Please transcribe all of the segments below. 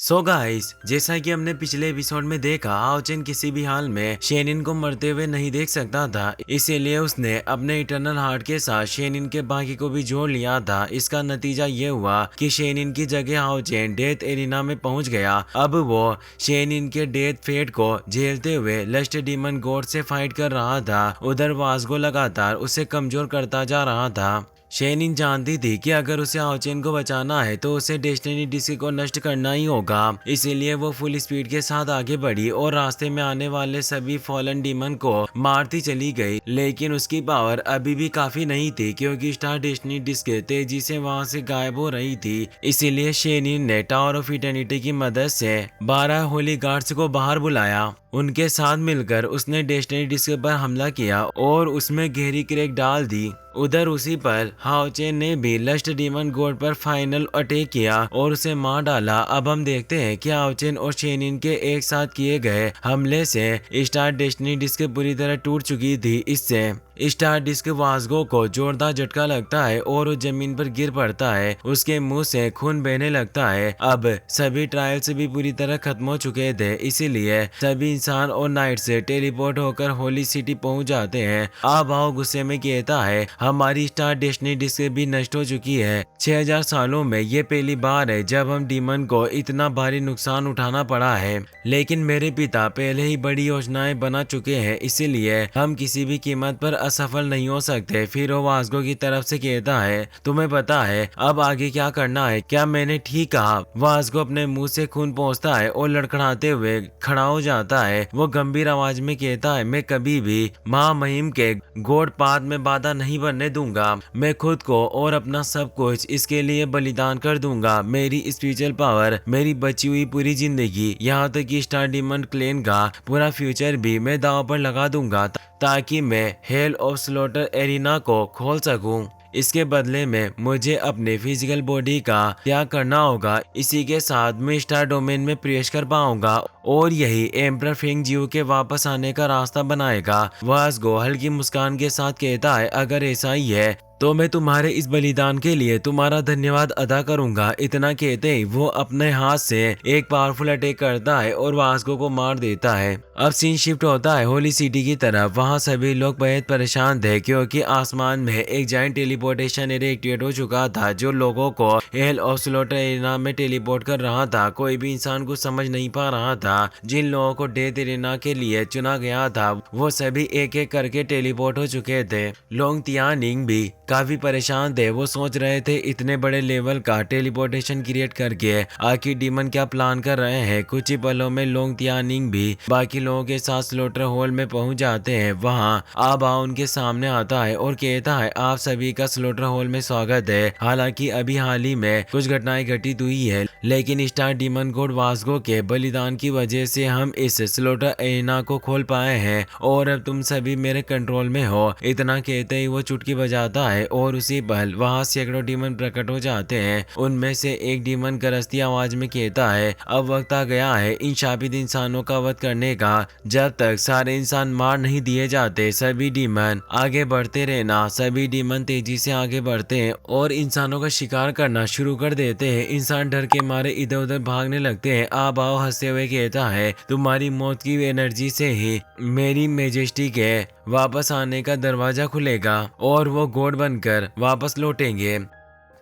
So guys, जैसा कि हमने पिछले एपिसोड में देखा, हाओचेन किसी भी हाल में शेनिन को मरते हुए नहीं देख सकता था। इसीलिए उसने अपने इटर्नल हार्ट के साथ शेनिन के बाकी को भी जोड़ लिया था। इसका नतीजा ये हुआ कि शेनिन की जगह हाओचेन डेथ एरिना में पहुंच गया। अब वो शेनिन के डेथ फेट को झेलते हुए लस्ट डीमन गॉड से फाइट कर रहा था। उधर वास्गो लगातार उसे कमजोर करता जा रहा था। शेनिन जानती थी कि अगर उसे हाओचेन को बचाना है तो उसे डेस्टिनी डिस्क को नष्ट करना ही होगा। इसीलिए वो फुल स्पीड के साथ आगे बढ़ी और रास्ते में आने वाले सभी फॉलन डीमन को मारती चली गई। लेकिन उसकी पावर अभी भी काफी नहीं थी, क्योंकि स्टार डेस्टिनी डिस्क तेजी से वहां से गायब हो रही थी। इसीलिए शेनिन ने टावर ऑफ इटर्निटी की मदद से 12 होली गार्ड्स को बाहर बुलाया। उनके साथ मिलकर उसने डेस्टिनी डिस्क पर हमला किया और उसमें गहरी क्रैक डाल दी। उधर उसी पर हाओचेन ने भी लस्ट डीमन गॉड पर फाइनल अटैक किया और उसे मार डाला। अब हम देखते हैं कि हाओचेन और शेनिन के एक साथ किए गए हमले से स्टार डेस्टिनी डिस्क पूरी तरह टूट चुकी थी। इससे स्टार डिस्क वास्गो को जोरदार झटका लगता है और वो जमीन पर गिर पड़ता है। उसके मुंह से खून बहने लगता है। अब सभी ट्रायल्स भी पूरी तरह खत्म हो चुके थे, इसीलिए सभी इंसान और नाइट से टेलीपोर्ट होकर होली सिटी पहुंच जाते हैं। अब आओ गुस्से में कहता है, हमारी स्टार डेस्टिनी डिस्क भी नष्ट हो चुकी है। 6000 सालों में ये पहली बार है जब हम डीमन को इतना भारी नुकसान उठाना पड़ा है। लेकिन मेरे पिता पहले ही बड़ी योजनाएं बना चुके हैं, इसीलिए हम किसी भी कीमत पर असफल नहीं हो सकते। फिर वो वास्गो की तरफ से कहता है, तुम्हें पता है अब आगे क्या करना है? क्या मैंने ठीक कहा? वास्गो अपने मुंह से खून पहुंचता है और लड़खड़ाते हुए खड़ा हो जाता है। वो गंभीर आवाज में कहता है, मैं कभी भी महामहिम के गॉड पाथ में बाधा नहीं बनने दूंगा। मैं खुद को और अपना सब कुछ इसके लिए बलिदान कर दूंगा। मेरी स्पिरिचुअल पावर, मेरी बची हुई पूरी जिंदगी, यहाँ तक कि स्टार डीमन क्लेन का पूरा फ्यूचर भी मैं दांव पर लगा दूंगा ताकि मैं हेल ऑफ स्लॉटर एरिना को खोल सकूं। इसके बदले में मुझे अपने फिजिकल बॉडी का त्याग करना होगा। इसी के साथ मैं स्टार डोमेन में प्रवेश कर पाऊंगा और यही एम्परर फेंग जियो के वापस आने का रास्ता बनाएगा। वास्गो हल्की मुस्कान के साथ कहता है, अगर ऐसा ही है तो मैं तुम्हारे इस बलिदान के लिए तुम्हारा धन्यवाद अदा करूंगा। इतना कहते ही वो अपने हाथ से एक पावरफुल अटैक करता है और वास्को को मार देता है। अब सीन शिफ्ट होता है होली सिटी की तरफ। वहाँ सभी लोग बेहद परेशान थे, क्योंकि आसमान में एक जायंट टेलीपोर्टेशन एरिया एक्टिवेट हो चुका था जो लोगों को हेल ऑफ स्लॉटर एरिना में टेलीपोर्ट कर रहा था। कोई भी इंसान कुछ समझ नहीं पा रहा था। जिन लोगों को डेथ एरिना के लिए चुना गया था वो सभी एक एक करके टेलीपोर्ट हो चुके थे। लोंग तियानिंग भी काफी परेशान थे। वो सोच रहे थे इतने बड़े लेवल का टेलीपोर्टेशन क्रिएट करके आखिर डीमन क्या प्लान कर रहे हैं। कुछ ही पलों में लोंग तियानिंग भी बाकी लोगों के साथ स्लॉटर हॉल में पहुंच जाते हैं। वहां आबा उनके सामने आता है और कहता है, आप सभी का स्लॉटर हॉल में स्वागत है। हालांकि अभी हाल ही में कुछ घटनाएं घटित हुई है, लेकिन स्टार डीमन गॉड वास्गो के बलिदान की वजह से हम इस स्लॉटर एरिना को खोल पाए हैं और अब तुम सभी मेरे कंट्रोल में हो। इतना कहते ही वो चुटकी बजाता है और उसी पल वहां सैकड़ों डीमन प्रकट हो जाते हैं। उनमें से एक डीमन गरजती आवाज में कहता है, अब वक्त आ गया है इन शापित इंसानों का वध करने का। जब तक सारे इंसान मार नहीं दिए जाते सभी डीमन आगे बढ़ते रहना। सभी डीमन तेजी से आगे बढ़ते हैं और इंसानों का शिकार करना शुरू कर देते हैं। इंसान डर के मारे इधर उधर भागने लगते हैं। आबाओ हंसते हुए कहता है, तुम्हारी मौत की एनर्जी से ही मेरी मेजेस्टी के वापस आने का दरवाजा खुलेगा और वो गॉड बनकर वापस लौटेंगे।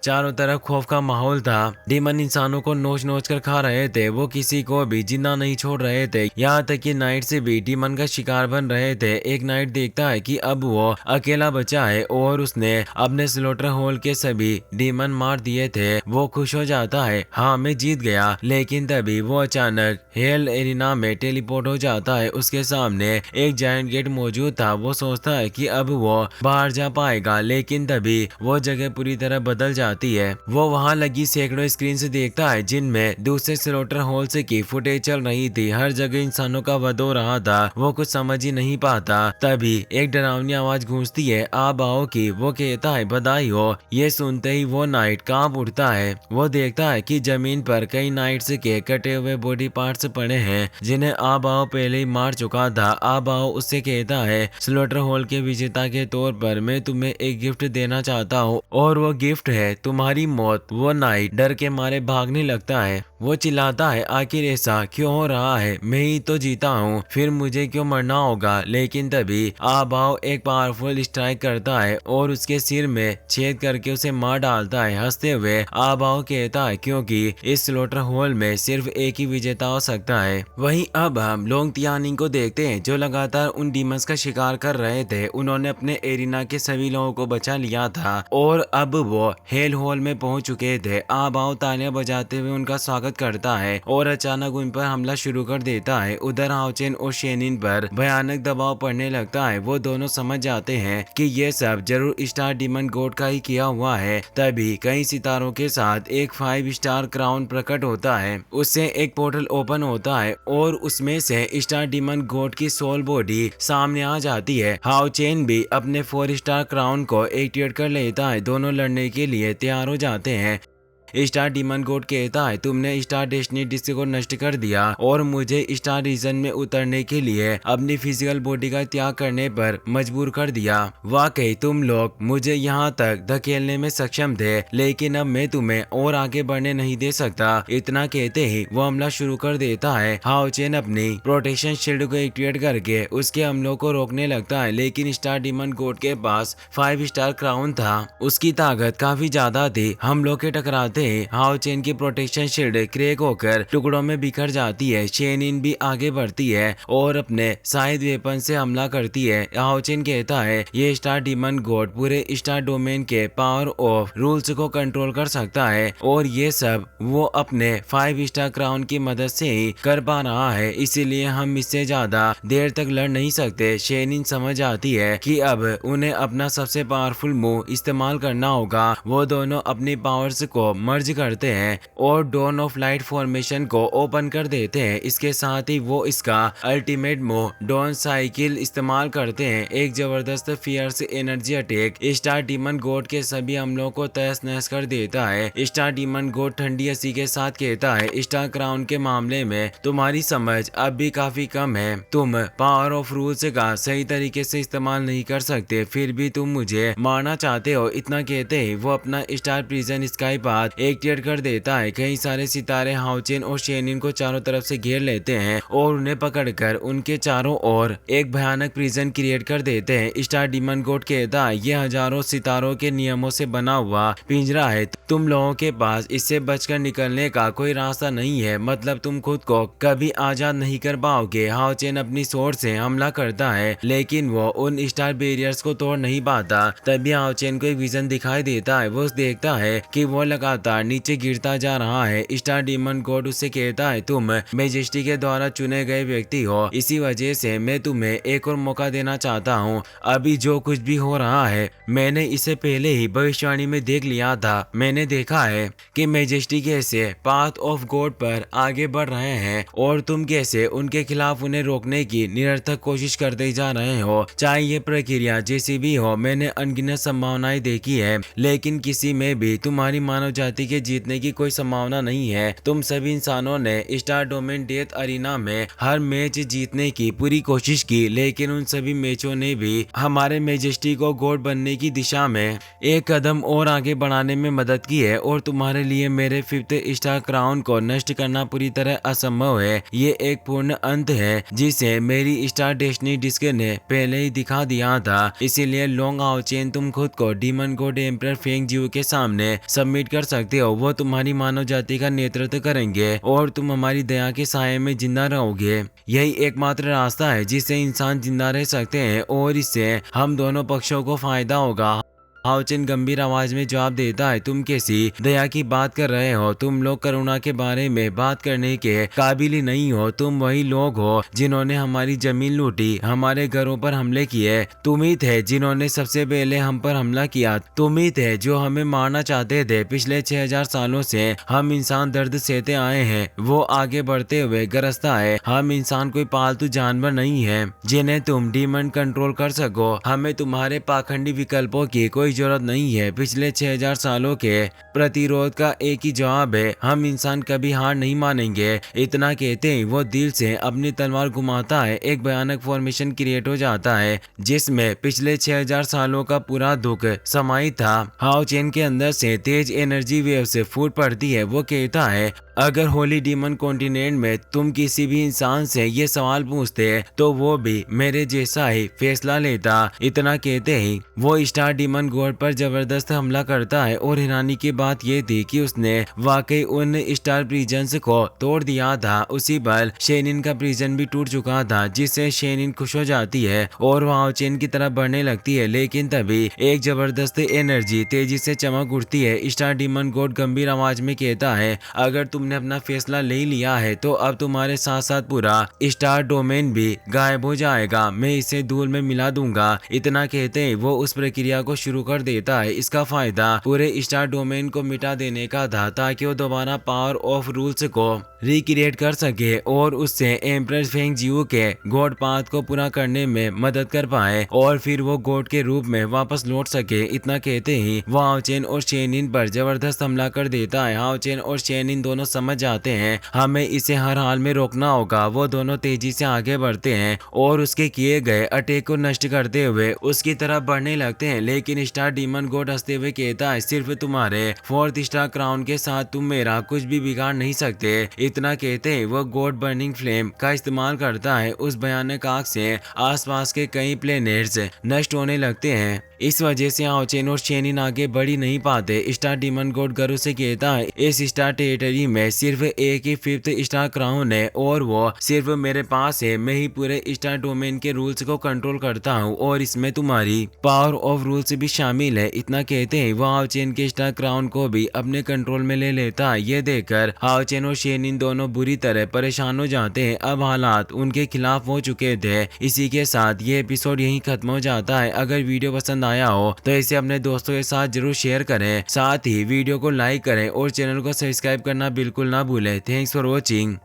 चारों तरफ खौफ का माहौल था। डीमन इंसानों को नोच नोच कर खा रहे थे। वो किसी को भी जिंदा नहीं छोड़ रहे थे। यहाँ तक कि नाइट से भी डीमन का शिकार बन रहे थे। एक नाइट देखता है कि अब वो अकेला बचा है और उसने अपने स्लॉटर हॉल के सभी डीमन मार दिए थे। वो खुश हो जाता है, हाँ मैं जीत गया। लेकिन तभी वो अचानक हेल एरिना में टेलीपोर्ट हो जाता है। उसके सामने एक जायंट गेट मौजूद था। वो सोचता है कि अब वो बाहर जा पाएगा, लेकिन तभी वो जगह पूरी तरह बदल जाती है। वो वहां लगी सैकड़ों स्क्रीन से देखता है जिनमें दूसरे स्लॉटर हॉल से की फुटेज चल रही थी। हर जगह इंसानों का वध हो रहा था। वो कुछ समझ ही नहीं पाता। तभी एक डरावनी आवाज गूंजती है, आबाओ की। वो कहता है, बधाई हो। ये सुनते ही वो नाइट कांप उठता है। वो देखता है कि जमीन पर कई नाइट्स के कटे हुए बॉडी पार्ट्स पड़े हैं जिन्हें आबाओ पहले ही मार चुका था। आबाओ उससे कहता है, स्लॉटर हॉल के विजेता के तौर पर मैं तुम्हें एक गिफ्ट देना चाहता हूँ और वो गिफ्ट है तुम्हारी मौत। वो नाइट डर के मारे भागने लगता है। वो चिल्लाता है, आखिर ऐसा क्यों हो रहा है? मैं ही तो जीता हूँ, फिर मुझे क्यों मरना होगा? लेकिन तभी आबाओ एक पावरफुल स्ट्राइक करता है और उसके सिर में छेद करके उसे मार डालता है। हंसते हुए आबाओ कहता है, क्योंकि इस स्लॉटर होल में सिर्फ एक ही विजेता हो सकता है। वहीं अब हम लोंग तियानिंग को देखते हैं, जो लगातार उन डीमंस का शिकार कर रहे थे। उन्होंने अपने एरिना के सभी लोगों को बचा लिया था और अब वो हेल होल में पहुंच चुके थे। आबाओ तालियां बजाते हुए उनका स्वागत करता है और अचानक उन पर हमला शुरू कर देता है। उधर हाओचेन और शेनिन पर भयानक दबाव पड़ने लगता है। वो दोनों समझ जाते हैं कि ये सब जरूर स्टार डीमन गॉड का ही किया हुआ है। तभी कई सितारों के साथ एक 5 स्टार क्राउन प्रकट होता है। उससे एक पोर्टल ओपन होता है और उसमें से स्टार डीमन गॉड की सोल बॉडी सामने आ जाती है। हाओचेन भी अपने 4 स्टार क्राउन को एक्टिवेट कर लेता है। दोनों लड़ने के लिए तैयार हो जाते हैं। स्टार डीमन गॉड कहता है, तुमने स्टार डेस्टिनी डिस्क को नष्ट कर दिया और मुझे स्टार रीजन में उतरने के लिए अपनी फिजिकल बॉडी का त्याग करने पर मजबूर कर दिया। वाकई तुम लोग मुझे यहाँ तक धकेलने में सक्षम थे, लेकिन अब मैं तुम्हें और आगे बढ़ने नहीं दे सकता। इतना कहते ही वो हमला शुरू कर देता है। हाओचेन अपनी प्रोटेक्शन शील्ड को एक्टिवेट करके उसके हमलों को रोकने लगता है, लेकिन स्टार डीमन गॉड के पास 5 स्टार क्राउन था। उसकी ताकत काफी ज्यादा थी। हमलों के टकराते हाओचेन की प्रोटेक्शन शील्ड क्रैक होकर टुकड़ों में बिखर जाती है। शेनिन भी आगे बढ़ती है और अपने साइड वेपन से हमला करती है। हाओचेन कहता है, ये स्टार डीमन गॉड पूरे स्टार डोमेन के पावर ऑफ रूल्स को कंट्रोल कर सकता है और ये सब वो अपने 5 स्टार क्राउन की मदद से ही कर पा रहा है, इसीलिए हम इससे ज्यादा देर तक लड़ नहीं सकते। शेनिन समझ आती है कि अब उन्हें अपना सबसे पावरफुल मूव इस्तेमाल करना होगा। वो दोनों अपनी पावर्स को मर्ज करते हैं और डॉन ऑफ लाइट फॉर्मेशन को ओपन कर देते हैं। इसके साथ ही वो इसका अल्टीमेट मूव डॉन साइकिल इस्तेमाल करते हैं। एक जबरदस्त fierce energy attack star demon god के सभी हमलों को तहस नहस कर देता है। स्टार डीमन गॉड ठंडी हंसी के साथ कहता है, स्टार क्राउन के मामले में तुम्हारी समझ अब भी काफी कम है। तुम पावर ऑफ रूल्स का सही तरीके से इस्तेमाल नहीं कर सकते, फिर भी तुम मुझे मारना चाहते हो। इतना कहते ही वो अपना star prison sky path activate कर देता है। कई सारे सितारे हाओचेन और शेनिन को चारों तरफ से घेर लेते हैं और उन्हें पकड़कर उनके चारों ओर एक भयानक प्रिजन क्रिएट कर देते हैं। स्टार डीमन गॉड कहता है, ये हजारों सितारों के नियमों से बना हुआ पिंजरा है। तुम लोगों के पास इससे बचकर निकलने का कोई रास्ता नहीं है, मतलब तुम खुद को कभी आजाद नहीं कर पाओगे। हाओचेन अपनी सोर्ड से हमला करता है, लेकिन वो उन स्टार बैरियर्स को तोड़ नहीं पाता। तभी हाओचेन को एक विजन दिखाई देता है। वो देखता है कि वो लगातार नीचे गिरता जा रहा है। स्टार डीमन गॉड उससे कहता है, तुम मेजेस्टी के द्वारा चुने गए व्यक्ति हो, इसी वजह से मैं तुम्हें एक और मौका देना चाहता हूँ। अभी जो कुछ भी हो रहा है मैंने इसे पहले ही भविष्यवाणी में देख लिया था। मैंने देखा है कि मेजेस्टी कैसे पाथ ऑफ गॉड पर आगे बढ़ रहे हैं और तुम कैसे उनके खिलाफ उन्हें रोकने की निरर्थक कोशिश करते जा रहे हो। चाहे ये प्रक्रिया जैसी भी हो, मैंने अनगिनत संभावनाएं देखी है, लेकिन किसी में भी तुम्हारी मानव जाति के जीतने की कोई संभावना नहीं है। तुम सभी इंसानों ने स्टार डोमेन डेथ अरीना में हर मैच जीतने की पूरी कोशिश की, लेकिन उन सभी मैचों ने भी हमारे मेजेस्टी को गॉड बनने की दिशा में एक कदम और आगे बढ़ाने में मदद की है और तुम्हारे लिए मेरे 5th स्टार क्राउन को नष्ट करना पूरी तरह असंभव है। ये एक पूर्ण अंत है जिसे मेरी स्टार डेस्टिनी डिस्क ने पहले ही दिखा दिया था। इसीलिए लोंग हाओचेन, तुम खुद को डीमन गॉड एम्परर फेंग जियो के सामने सबमिट कर सकते हो। वो तुम्हारी मानव जाति का नेतृत्व करेंगे और तुम हमारी दया के साये में जिंदा रहोगे। यही एकमात्र रास्ता है जिससे इंसान जिंदा रह सकते हैं और इससे हम दोनों पक्षों को फायदा होगा। हाओचेन गंभीर आवाज में जवाब देता है, तुम कैसी दया की बात कर रहे हो? तुम लोग करुणा के बारे में बात करने के काबिल ही नहीं हो। तुम वही लोग हो जिन्होंने हमारी जमीन लूटी, हमारे घरों पर हमले किए। तुम ही थे जिन्होंने सबसे पहले हम पर हमला किया। तुम ही थे जो हमें मारना चाहते थे। पिछले 6000 सालों से हम इंसान दर्द सहते आए हैं। वो आगे बढ़ते हुए गरजता है, हम इंसान कोई पालतू जानवर नहीं है जिन्हें तुम डीमन कंट्रोल कर सको। हमें तुम्हारे पाखंडी विकल्पों की कोई जरूरत नहीं है। पिछले 6000 सालों के प्रतिरोध का एक ही जवाब है, हम इंसान कभी हार नहीं मानेंगे। इतना कहते ही वो दिल से अपनी तलवार घुमाता है। एक भयानक फॉर्मेशन क्रिएट हो जाता है जिसमें पिछले 6000 सालों का पूरा दुख समाई था। हाओ चेन के अंदर से तेज एनर्जी वेव से फूट पड़ती है। वो कहता है, अगर होली डीमन कॉन्टिनेंट में तुम किसी भी इंसान से ये सवाल पूछते तो वो भी मेरे जैसा ही फैसला लेता। इतना कहते ही वो स्टार डीमन गॉड पर जबरदस्त हमला करता है और हैरानी की बात ये थी कि उसने वाकई उन स्टार प्रिजन्स को तोड़ दिया था। उसी पल शेनिन का प्रिजन भी टूट चुका था, जिससे शेनिन खुश हो जाती है और वो हाओ चेन की तरफ बढ़ने लगती है। लेकिन तभी एक जबरदस्त एनर्जी तेजी से चमक उठती है। स्टार डीमन गॉड गंभीर आवाज में कहता है, अगर तुमने अपना फैसला ले लिया है तो अब तुम्हारे साथ साथ पूरा स्टार डोमेन भी गायब हो जाएगा। मैं इसे धूल में मिला दूंगा। इतना कहते ही वो उस प्रक्रिया को शुरू कर देता है। इसका फायदा पूरे स्टार डोमेन को मिटा देने का था ताकि वो दोबारा पावर ऑफ रूल्स को रिक्रिएट कर सके और उससे एम्परर फेंग जियू के गॉड पाथ को पूरा करने में मदद कर पाए और फिर वो गॉड के रूप में वापस लौट सके। इतना कहते ही वो हाओ चेन और शेनिन पर जबरदस्त हमला कर देता है। हाओ चेन और शेनिन दोनों समझ जाते हैं हमें इसे हर हाल में रोकना होगा। वो दोनों तेजी से आगे बढ़ते हैं और उसके किए गए अटैक को नष्ट करते हुए उसकी तरफ बढ़ने लगते हैं। लेकिन स्टार डीमन गॉड हंसते हुए कहता है, सिर्फ तुम्हारे 4th स्टार क्राउन के साथ तुम मेरा कुछ भी बिगाड़ नहीं सकते। इतना कहते ही वो गॉड बर्निंग फ्लेम का इस्तेमाल करता है। उस भयानक आग से आसपास के कई प्लेनेट्स नष्ट होने लगते हैं। इस वजह से हाओ चेन और शेनिन आगे बढ़ ही नहीं पाते। स्टार डीमन गॉड गरु से कहता है, इस स्टार टेरिटरी में सिर्फ एक ही 5th स्टार क्राउन है और वो सिर्फ मेरे पास है। मैं ही पूरे स्टार डोमेन के रूल्स को कंट्रोल करता हूँ और इसमें तुम्हारी पावर ऑफ रूल्स भी शामिल है। इतना कहते ही वो हाओ चेन के स्टार क्राउन को भी अपने कंट्रोल में ले लेता है। ये देखकर हाओ चेन और शेनिन दोनों बुरी तरह परेशान हो जाते हैं। अब हालात उनके खिलाफ हो चुके थे। इसी के साथ ये एपिसोड यहीं खत्म हो जाता है। अगर वीडियो पसंद आया हो तो इसे अपने दोस्तों के साथ जरूर शेयर करें। साथ ही वीडियो को लाइक करें और चैनल को सब्सक्राइब करना बिल्कुल ना भूलें। Thanks for watching.